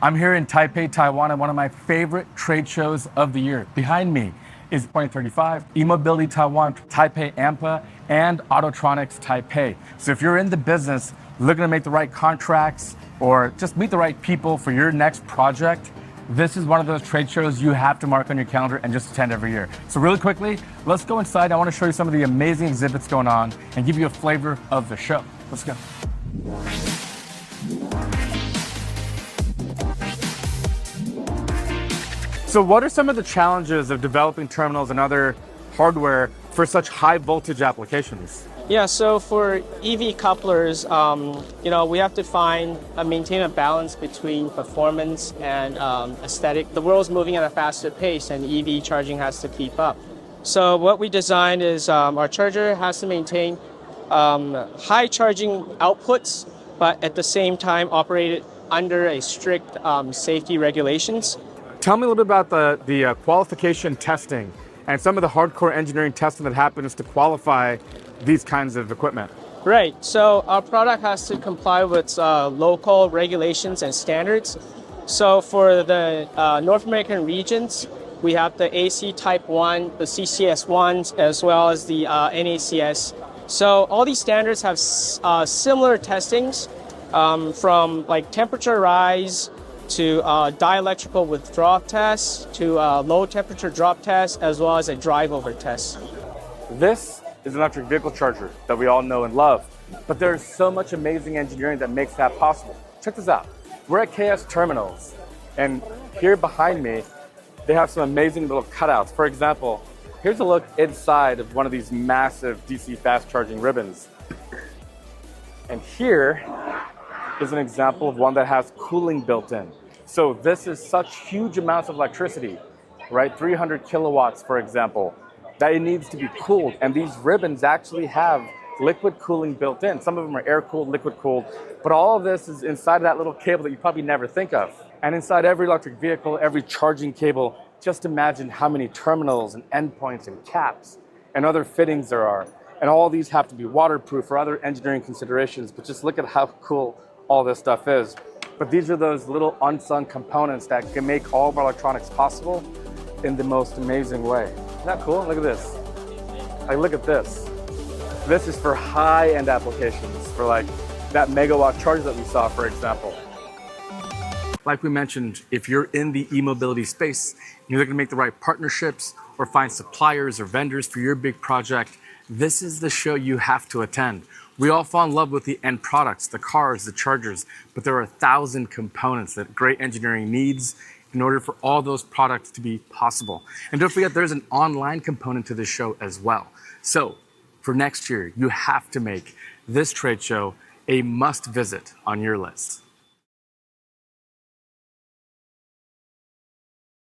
I'm here in Taipei, Taiwan, at one of my favorite trade shows of the year. Behind me is 2035, eMobility Taiwan, Taipei AMPA, and Autotronics Taipei. So if you're in the business looking to make the right contracts or just meet the right people for your next project, this is one of those trade shows you have to mark on your calendar and just attend every year. So really quickly, let's go inside. I want to show you some of the amazing exhibits going on and give you a flavor of the show. Let's go. So what are some of the challenges of developing terminals and other hardware for such high voltage applications? Yeah, so for EV couplers, we have to maintain a balance between performance and aesthetic. The world's moving at a faster pace and EV charging has to keep up. So what we designed is our charger has to maintain high charging outputs, but at the same time operate under a strict safety regulations. Tell me a little bit about the qualification testing and some of the hardcore engineering testing that happens to qualify these kinds of equipment. Right, so our product has to comply with local regulations and standards. So for the North American regions, we have the AC Type 1, the CCS 1s, as well as the NACS. So all these standards have similar testings from like temperature rise to dielectrical withdrawal tests to low temperature drop tests, as well as a drive over test. This is an electric vehicle charger that we all know and love, but there's so much amazing engineering that makes that possible. Check this out. We're at KS Terminals, and here behind me, they have some amazing little cutouts. For example, here's a look inside of one of these massive DC fast charging ribbons. And here is an example of one that has cooling built in. So this is such huge amounts of electricity, right? 300 kilowatts, for example, that it needs to be cooled. And these ribbons actually have liquid cooling built in. Some of them are air cooled, liquid cooled, but all of this is inside of that little cable that you probably never think of. And inside every electric vehicle, every charging cable, just imagine how many terminals and endpoints and caps and other fittings there are. And all these have to be waterproof or other engineering considerations, but just look at how cool all this stuff is. But these are those little unsung components that can make all of our electronics possible in the most amazing way. Isn't that cool? Look at this. Like, look at this. This is for high-end applications, for like that megawatt charger that we saw, for example. Like we mentioned, if you're in the e-mobility space, and you're looking to make the right partnerships or find suppliers or vendors for your big project, this is the show you have to attend. We all fall in love with the end products, the cars, the chargers, but there are 1,000 components that great engineering needs in order for all those products to be possible. And don't forget, there's an online component to this show as well. So for next year, you have to make this trade show a must visit on your list.